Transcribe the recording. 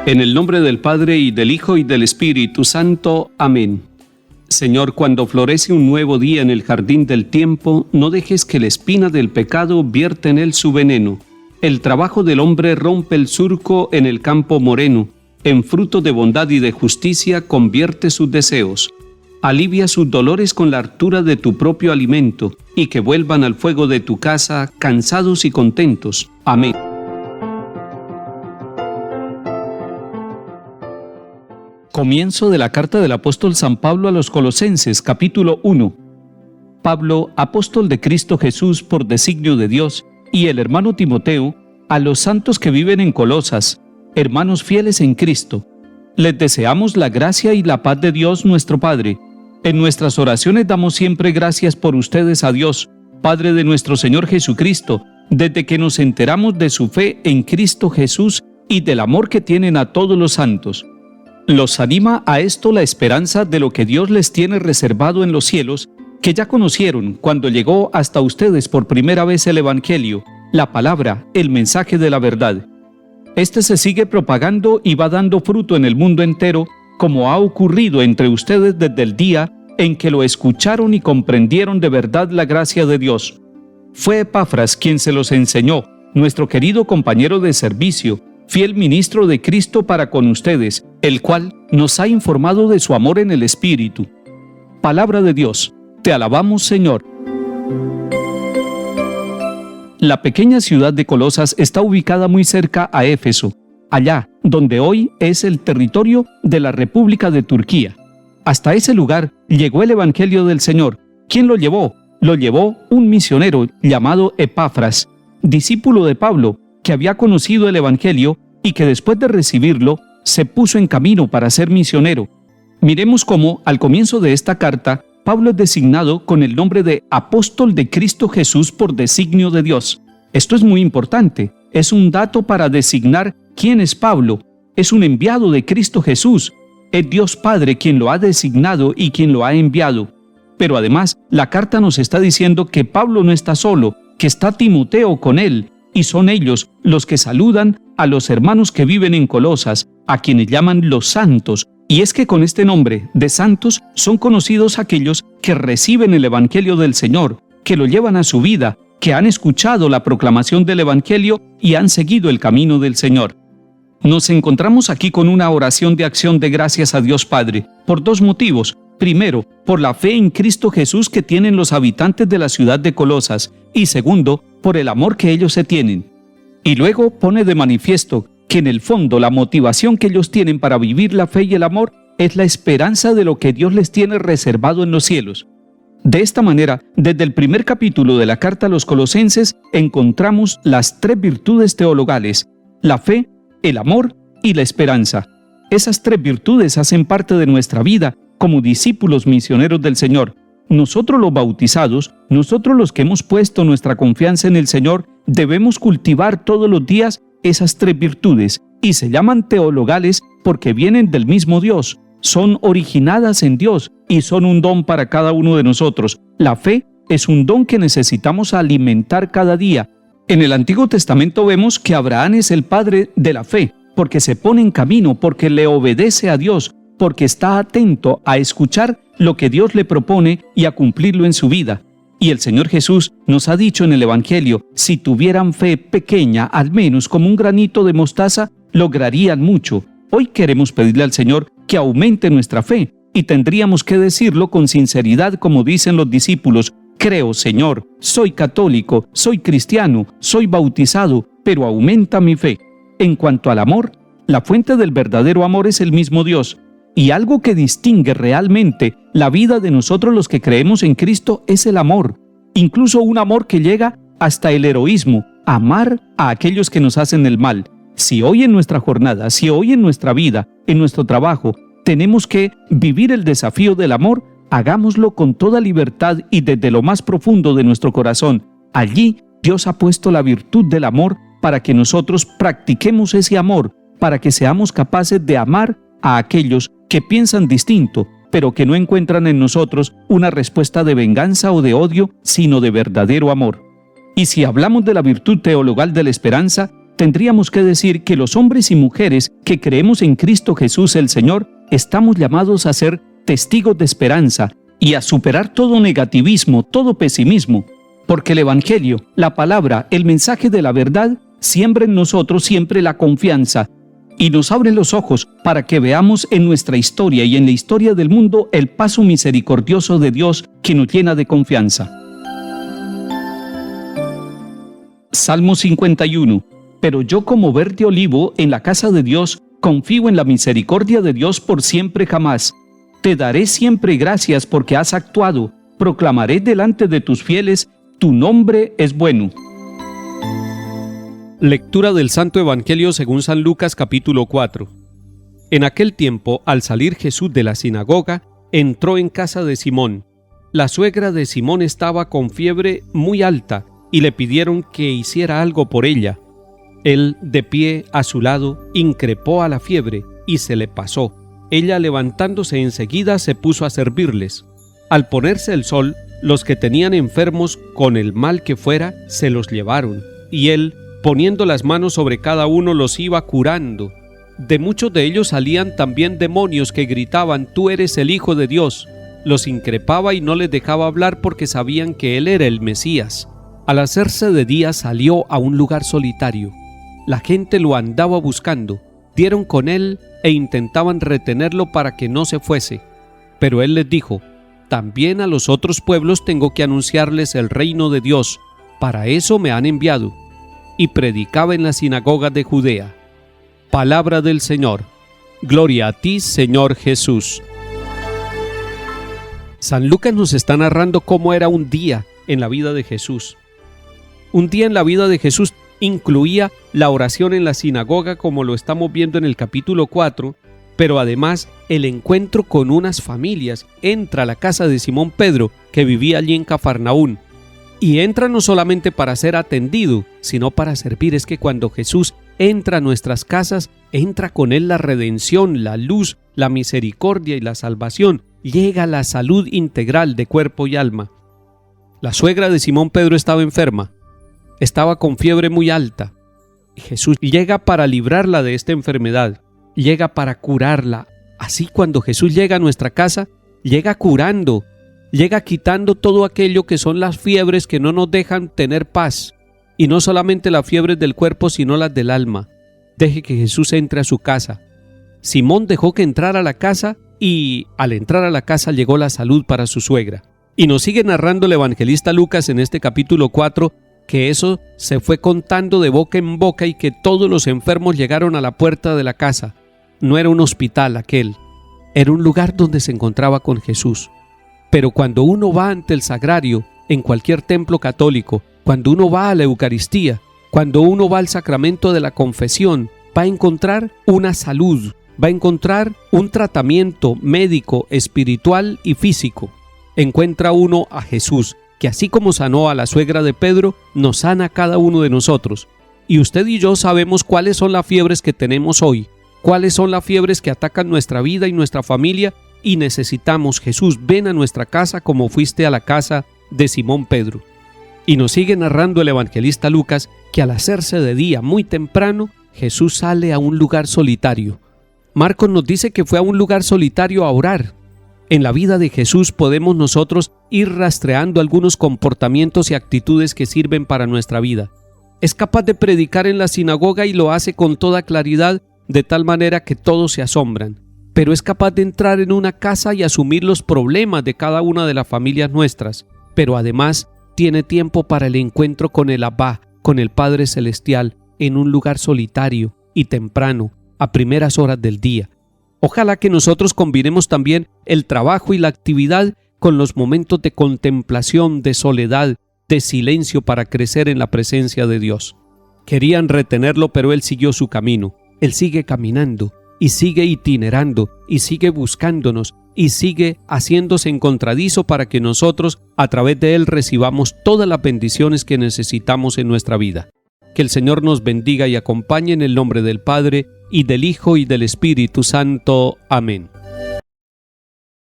En el nombre del Padre, y del Hijo, y del Espíritu Santo. Amén. Señor, cuando florece un nuevo día en el jardín del tiempo, no dejes que la espina del pecado vierta en él su veneno. El trabajo del hombre rompe el surco en el campo moreno. En fruto de bondad y de justicia convierte sus deseos. Alivia sus dolores con la hartura de tu propio alimento, y que vuelvan al fuego de tu casa, cansados y contentos. Amén. Comienzo de la carta del apóstol San Pablo a los Colosenses, capítulo 1. Pablo, apóstol de Cristo Jesús por designio de Dios, y el hermano Timoteo, a los santos que viven en Colosas, hermanos fieles en Cristo. Les deseamos la gracia y la paz de Dios nuestro Padre. En nuestras oraciones damos siempre gracias por ustedes a Dios, Padre de nuestro Señor Jesucristo, desde que nos enteramos de su fe en Cristo Jesús y del amor que tienen a todos los santos. Los anima a esto la esperanza de lo que Dios les tiene reservado en los cielos, que ya conocieron cuando llegó hasta ustedes por primera vez el Evangelio, la palabra, el mensaje de la verdad. Este se sigue propagando y va dando fruto en el mundo entero, como ha ocurrido entre ustedes desde el día en que lo escucharon y comprendieron de verdad la gracia de Dios. Fue Epafras quien se los enseñó, nuestro querido compañero de servicio, fiel ministro de Cristo para con ustedes, el cual nos ha informado de su amor en el Espíritu. Palabra de Dios, te alabamos, Señor. La pequeña ciudad de Colosas está ubicada muy cerca a Éfeso, allá donde hoy es el territorio de la República de Turquía. Hasta ese lugar llegó el Evangelio del Señor. ¿Quién lo llevó? Lo llevó un misionero llamado Epafras, discípulo de Pablo, que había conocido el Evangelio y que después de recibirlo se puso en camino para ser misionero. Miremos cómo, al comienzo de esta carta, Pablo es designado con el nombre de apóstol de Cristo Jesús por designio de Dios. Esto es muy importante, es un dato para designar quién es Pablo. Es un enviado de Cristo Jesús. Es Dios Padre quien lo ha designado y quien lo ha enviado. Pero además, la carta nos está diciendo que Pablo no está solo, que está Timoteo con él, y son ellos los que saludan a los hermanos que viven en Colosas, a quienes llaman los santos. Y es que con este nombre de santos son conocidos aquellos que reciben el Evangelio del Señor, que lo llevan a su vida, que han escuchado la proclamación del Evangelio y han seguido el camino del Señor. Nos encontramos aquí con una oración de acción de gracias a Dios Padre, por dos motivos. Primero, por la fe en Cristo Jesús que tienen los habitantes de la ciudad de Colosas, y segundo, por el amor que ellos se tienen. Y luego pone de manifiesto que en el fondo la motivación que ellos tienen para vivir la fe y el amor es la esperanza de lo que Dios les tiene reservado en los cielos. De esta manera, desde el primer capítulo de la carta a los Colosenses encontramos las tres virtudes teologales: la fe, el amor y la esperanza. Esas tres virtudes hacen parte de nuestra vida como discípulos misioneros del Señor. Nosotros los bautizados, nosotros los que hemos puesto nuestra confianza en el Señor, debemos cultivar todos los días esas tres virtudes, y se llaman teologales porque vienen del mismo Dios, son originadas en Dios y son un don para cada uno de nosotros. La fe es un don que necesitamos alimentar cada día. En el Antiguo Testamento vemos que Abraham es el padre de la fe, porque se pone en camino, porque le obedece a Dios, porque está atento a escuchar lo que Dios le propone y a cumplirlo en su vida. Y el Señor Jesús nos ha dicho en el Evangelio, si tuvieran fe pequeña, al menos como un granito de mostaza, lograrían mucho. Hoy queremos pedirle al Señor que aumente nuestra fe, y tendríamos que decirlo con sinceridad como dicen los discípulos: creo, Señor, soy católico, soy cristiano, soy bautizado, pero aumenta mi fe. En cuanto al amor, la fuente del verdadero amor es el mismo Dios. Y algo que distingue realmente la vida de nosotros los que creemos en Cristo es el amor, incluso un amor que llega hasta el heroísmo, amar a aquellos que nos hacen el mal. Si hoy en nuestra jornada, si hoy en nuestra vida, en nuestro trabajo, tenemos que vivir el desafío del amor, hagámoslo con toda libertad y desde lo más profundo de nuestro corazón. Allí Dios ha puesto la virtud del amor para que nosotros practiquemos ese amor, para que seamos capaces de amar a aquellos que piensan distinto, pero que no encuentran en nosotros una respuesta de venganza o de odio, sino de verdadero amor. Y si hablamos de la virtud teologal de la esperanza, tendríamos que decir que los hombres y mujeres que creemos en Cristo Jesús el Señor, estamos llamados a ser testigos de esperanza y a superar todo negativismo, todo pesimismo, porque el Evangelio, la palabra, el mensaje de la verdad, siembra en nosotros siempre la confianza y nos abre los ojos para que veamos en nuestra historia y en la historia del mundo el paso misericordioso de Dios que nos llena de confianza. Salmo 51. Pero yo como verde olivo en la casa de Dios, confío en la misericordia de Dios por siempre jamás. Te daré siempre gracias porque has actuado, proclamaré delante de tus fieles, tu nombre es bueno. Lectura del Santo Evangelio según San Lucas capítulo 4. En aquel tiempo, al salir Jesús de la sinagoga, entró en casa de Simón. La suegra de Simón estaba con fiebre muy alta y le pidieron que hiciera algo por ella. Él, de pie a su lado, increpó a la fiebre y se le pasó. Ella, levantándose enseguida, se puso a servirles. Al ponerse el sol, los que tenían enfermos con el mal que fuera, se los llevaron, y él, poniendo las manos sobre cada uno, los iba curando. De muchos de ellos salían también demonios que gritaban: «Tú eres el Hijo de Dios». Los increpaba y no les dejaba hablar porque sabían que él era el Mesías. Al hacerse de día salió a un lugar solitario. La gente lo andaba buscando, dieron con él e intentaban retenerlo para que no se fuese. Pero él les dijo: «También a los otros pueblos tengo que anunciarles el reino de Dios, para eso me han enviado». Y predicaba en las sinagogas de Judea. Palabra del Señor. Gloria a ti, Señor Jesús. San Lucas nos está narrando cómo era un día en la vida de Jesús. Un día en la vida de Jesús incluía la oración en la sinagoga, como lo estamos viendo en el capítulo 4, pero además el encuentro con unas familias. Entra a la casa de Simón Pedro, que vivía allí en Cafarnaún, y entra no solamente para ser atendido, sino para servir. Es que cuando Jesús entra a nuestras casas, entra con él la redención, la luz, la misericordia y la salvación. Llega la salud integral de cuerpo y alma. La suegra de Simón Pedro estaba enferma. Estaba con fiebre muy alta. Jesús llega para librarla de esta enfermedad, llega para curarla. Así, cuando Jesús llega a nuestra casa, llega curando, llega quitando todo aquello que son las fiebres que no nos dejan tener paz. Y no solamente las fiebres del cuerpo, sino las del alma. Deje que Jesús entre a su casa. Simón dejó que entrara a la casa y al entrar a la casa llegó la salud para su suegra. Y nos sigue narrando el evangelista Lucas en este capítulo 4 que eso se fue contando de boca en boca y que todos los enfermos llegaron a la puerta de la casa. No era un hospital aquel, era un lugar donde se encontraba con Jesús. Pero cuando uno va ante el sagrario, en cualquier templo católico, cuando uno va a la Eucaristía, cuando uno va al sacramento de la confesión, va a encontrar una salud, va a encontrar un tratamiento médico, espiritual y físico. Encuentra uno a Jesús, que así como sanó a la suegra de Pedro, nos sana a cada uno de nosotros. Y usted y yo sabemos cuáles son las fiebres que tenemos hoy, cuáles son las fiebres que atacan nuestra vida y nuestra familia, y necesitamos: Jesús, ven a nuestra casa como fuiste a la casa de Simón Pedro. Y nos sigue narrando el evangelista Lucas que al hacerse de día muy temprano, Jesús sale a un lugar solitario. Marcos nos dice que fue a un lugar solitario a orar. En la vida de Jesús podemos nosotros ir rastreando algunos comportamientos y actitudes que sirven para nuestra vida. Es capaz de predicar en la sinagoga y lo hace con toda claridad, de tal manera que todos se asombran. Pero es capaz de entrar en una casa y asumir los problemas de cada una de las familias nuestras. Pero además tiene tiempo para el encuentro con el Abba, con el Padre Celestial, en un lugar solitario y temprano, a primeras horas del día. Ojalá que nosotros combinemos también el trabajo y la actividad con los momentos de contemplación, de soledad, de silencio para crecer en la presencia de Dios. Querían retenerlo, pero él siguió su camino. Él sigue caminando y sigue itinerando y sigue buscándonos y sigue haciéndose encontradizo para que nosotros a través de él recibamos todas las bendiciones que necesitamos en nuestra vida. Que el Señor nos bendiga y acompañe en el nombre del Padre, y del Hijo, y del Espíritu Santo. Amén.